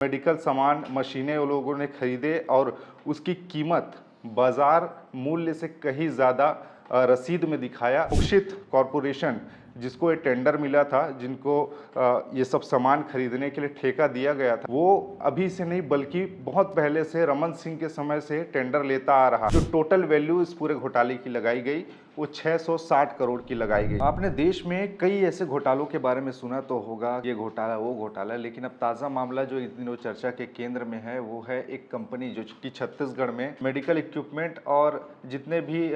Medical सामान, मशीनें वो लोगों ने खरीदे और उसकी कीमत बाजार मूल्य से कहीं ज़्यादा रसीद में दिखाया। मोक्षित कॉरपोरेशन जिसको ये टेंडर मिला था, जिनको ये सब सामान खरीदने के लिए ठेका दिया गया था, वो अभी से नहीं बल्कि बहुत पहले से रमन सिंह के समय से टेंडर लेता आ रहा। जो टोटल वैल्यू इस पूरे घोटाले की लगाई गई वो 660 करोड़ की लगाई गई। आपने देश में कई ऐसे घोटालों के बारे में सुना तो होगा, ये घोटाला वो घोटाला, लेकिन अब ताज़ा मामला जो इन दिनों चर्चा के केंद्र में है वो है एक कंपनी जो कि छत्तीसगढ़ में मेडिकल इक्विपमेंट और जितने भी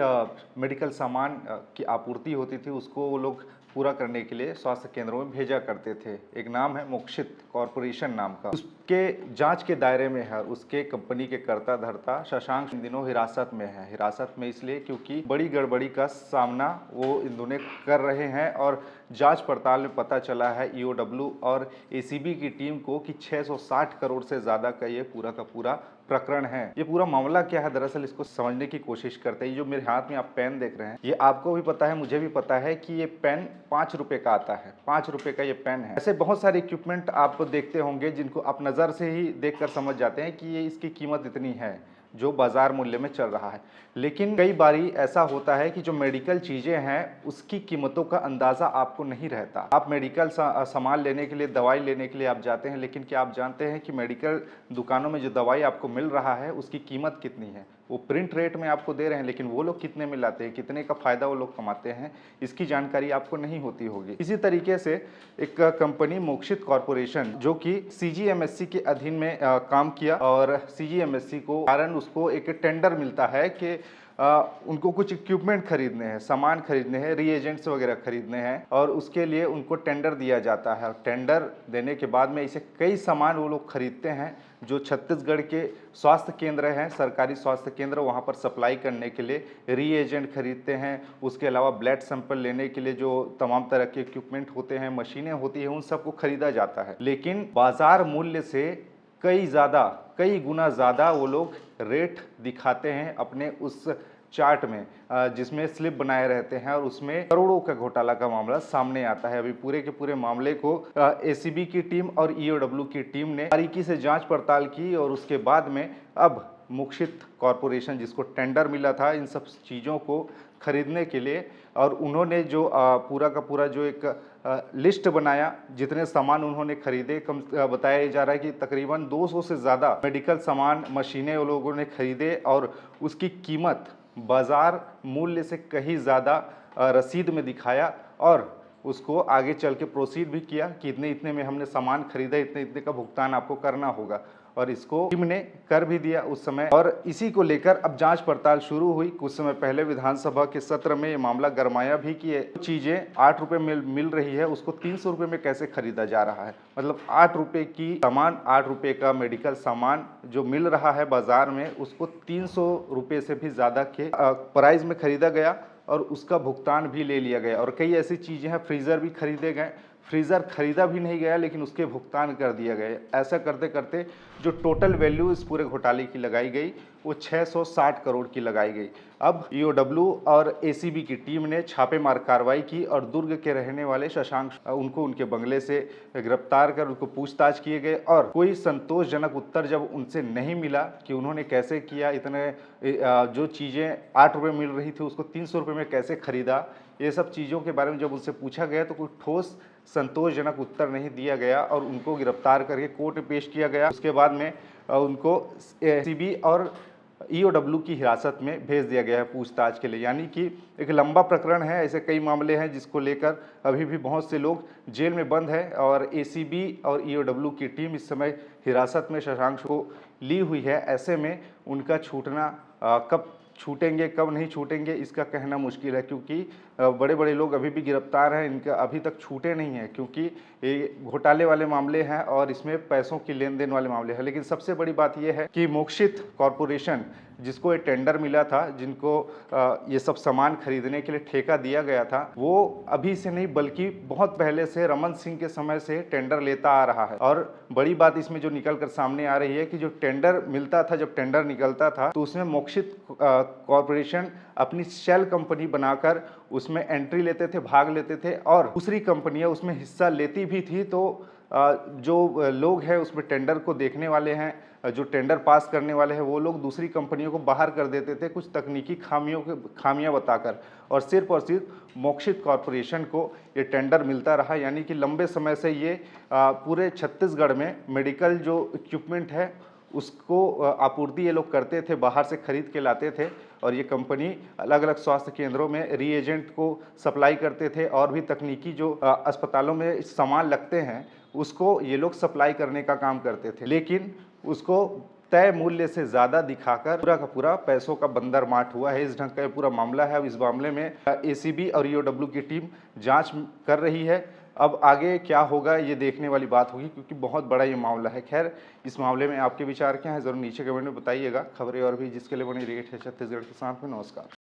मेडिकल सामान की आपूर्ति होती थी उसको वो लोग पूरा करने के लिए स्वास्थ्य केंद्रों में भेजा करते थे। एक नाम है मोक्षित कॉरपोरेशन नाम का, उसके जांच के दायरे में है। उसके कंपनी के कर्ता धर्ता शशांक इन दिनों हिरासत में है। हिरासत में इसलिए क्योंकि बड़ी गड़बड़ी का सामना वो इन दोनों कर रहे हैं और जांच पड़ताल में पता चला है ईओडब्ल्यू और एसीबी की टीम को कि 660 करोड़ से ज़्यादा का ये पूरा का पूरा प्रकरण है। ये पूरा मामला क्या है, दरअसल इसको समझने की कोशिश करते हैं। जो मेरे हाथ में आप पेन देख रहे हैं, ये आपको भी पता है, मुझे भी पता है कि ये पेन 5 रुपए का आता है। 5 रुपए का ये पेन है। ऐसे बहुत सारे इक्विपमेंट आप देखते होंगे जिनको आप नज़र से ही देखकर समझ जाते हैं कि ये इसकी कीमत इतनी है जो बाजार मूल्य में चल रहा है। लेकिन कई बारी ऐसा होता है कि जो मेडिकल चीज़ें हैं उसकी कीमतों का अंदाज़ा आपको नहीं रहता। आप मेडिकल सामान लेने के लिए, दवाई लेने के लिए आप जाते हैं, लेकिन क्या आप जानते हैं कि मेडिकल दुकानों में जो दवाई आपको मिल रहा है उसकी कीमत कितनी है? वो प्रिंट रेट में आपको दे रहे हैं, लेकिन वो लोग कितने में लाते हैं, कितने का फ़ायदा वो लोग कमाते हैं, इसकी जानकारी आपको नहीं होती होगी। इसी तरीके से एक कंपनी मोक्षित कॉरपोरेशन जो कि सीजीएमएससी के अधीन में काम किया और सीजीएमएससी को कारण उसको एक टेंडर मिलता है कि उनको कुछ इक्विपमेंट खरीदने हैं, सामान खरीदने हैं, रीएजेंट्स वगैरह खरीदने हैं और उसके लिए उनको टेंडर दिया जाता है। टेंडर देने के बाद में इसे कई सामान वो लोग खरीदते हैं जो छत्तीसगढ़ के स्वास्थ्य केंद्र हैं, सरकारी स्वास्थ्य केंद्र, वहाँ पर सप्लाई करने के लिए रीएजेंट खरीदते हैं। उसके अलावा ब्लड सैंपल लेने के लिए जो तमाम तरह के इक्विपमेंट होते हैं, मशीनें होती हैं, उन सबको खरीदा जाता है। लेकिन बाजार मूल्य से कई गुना ज़्यादा वो लोग रेट दिखाते हैं अपने उस चार्ट में, जिसमें स्लिप बनाए रहते हैं और उसमें करोड़ों का घोटाला का मामला सामने आता है। अभी पूरे के पूरे मामले को एसीबी की टीम और ईओडब्ल्यू की टीम ने बारीकी से जांच पड़ताल की और उसके बाद में अब मोक्षित कॉरपोरेशन जिसको टेंडर मिला था इन सब चीज़ों को खरीदने के लिए, और उन्होंने जो पूरा का पूरा जो एक लिस्ट बनाया, जितने सामान उन्होंने खरीदे, कम बताया जा रहा है कि तकरीबन 200 से ज़्यादा मेडिकल सामान, मशीनें वो लोगों ने खरीदे और उसकी कीमत बाजार मूल्य से कहीं ज़्यादा रसीद में दिखाया और उसको आगे चल के प्रोसीड भी किया कि इतने इतने में हमने सामान खरीदा, इतने इतने का भुगतान आपको करना होगा, और इसको टीम ने कर भी दिया उस समय। और इसी को लेकर अब जांच पड़ताल शुरू हुई। कुछ समय पहले विधानसभा के सत्र में ये मामला गरमाया भी कि चीज़ें 8 रुपये मिल रही है, उसको 300 रुपये में कैसे खरीदा जा रहा है। मतलब 8 रुपये की सामान, 8 रुपये का मेडिकल सामान जो मिल रहा है बाजार में, उसको 300 रुपये से भी ज़्यादा के प्राइस में खरीदा गया और उसका भुगतान भी ले लिया गया। और कई ऐसी चीज़ें हैं, फ्रीज़र भी खरीदे गए, फ्रीज़र खरीदा भी नहीं गया लेकिन उसके भुगतान कर दिया गया। ऐसा करते करते जो टोटल वैल्यू इस पूरे घोटाले की लगाई गई वो 660 करोड़ की लगाई गई। अब ईओडब्ल्यू और एसीबी की टीम ने छापेमार कार्रवाई की और दुर्ग के रहने वाले शशांक उनको उनके बंगले से गिरफ्तार कर उनको पूछताछ किए गए और कोई संतोषजनक उत्तर जब उनसे नहीं मिला कि उन्होंने कैसे किया, इतने जो चीज़ें 8 रुपये मिल रही थी उसको 300 रुपये में कैसे खरीदा, ये सब चीज़ों के बारे में जब उनसे पूछा गया तो कोई ठोस संतोषजनक उत्तर नहीं दिया गया और उनको गिरफ्तार करके कोर्ट में पेश किया गया। उसके बाद में उनको एसीबी और ईओडब्ल्यू की हिरासत में भेज दिया गया है पूछताछ के लिए। यानी कि एक लंबा प्रकरण है, ऐसे कई मामले हैं जिसको लेकर अभी भी बहुत से लोग जेल में बंद है और एसीबी और ईओडब्ल्यू की टीम इस समय हिरासत में शशांक को ली हुई है। ऐसे में उनका छूटना कब छूटेंगे कब नहीं छूटेंगे इसका कहना मुश्किल है, क्योंकि बड़े बड़े लोग अभी भी गिरफ्तार हैं, इनका अभी तक छूटे नहीं हैं, क्योंकि ये घोटाले वाले मामले हैं और इसमें पैसों की लेन देन वाले मामले हैं। लेकिन सबसे बड़ी बात यह है कि मोक्षित कॉरपोरेशन जिसको ये टेंडर मिला था, जिनको ये सब सामान खरीदने के लिए ठेका दिया गया था, वो अभी से नहीं बल्कि बहुत पहले से रमन सिंह के समय से टेंडर लेता आ रहा है। और बड़ी बात इसमें जो निकल कर सामने आ रही है कि जो टेंडर मिलता था, जब टेंडर निकलता था तो उसमें मोक्षित कॉरपोरेशन अपनी शेल कंपनी बनाकर उसमें एंट्री लेते थे, भाग लेते थे और दूसरी कंपनियां उसमें हिस्सा लेती भी थी। तो जो लोग हैं उसमें टेंडर को देखने वाले हैं, जो टेंडर पास करने वाले हैं, वो लोग दूसरी कंपनियों को बाहर कर देते थे कुछ तकनीकी खामियां बताकर, और सिर्फ मोक्षित कॉरपोरेशन को ये टेंडर मिलता रहा। यानी कि लंबे समय से ये पूरे छत्तीसगढ़ में मेडिकल जो इक्विपमेंट है उसको आपूर्ति ये लोग करते थे, बाहर से खरीद के लाते थे, और ये कंपनी अलग अलग स्वास्थ्य केंद्रों में रीएजेंट को सप्लाई करते थे, और भी तकनीकी जो अस्पतालों में सामान लगते हैं उसको ये लोग सप्लाई करने का काम करते थे। लेकिन उसको तय मूल्य से ज़्यादा दिखाकर पूरा का पूरा पैसों का बंदर मार्ट हुआ है। इस ढंग का ये पूरा मामला है। अब इस मामले में एसीबी और ईओडब्ल्यू की टीम जांच कर रही है। अब आगे क्या होगा ये देखने वाली बात होगी, क्योंकि बहुत बड़ा ये मामला है। खैर, इस मामले में आपके विचार क्या हैं ज़रूर नीचे कमेंट में बताइएगा। खबरें और भी जिसके लिए बनी रेट है छत्तीसगढ़ के साथ में। नमस्कार।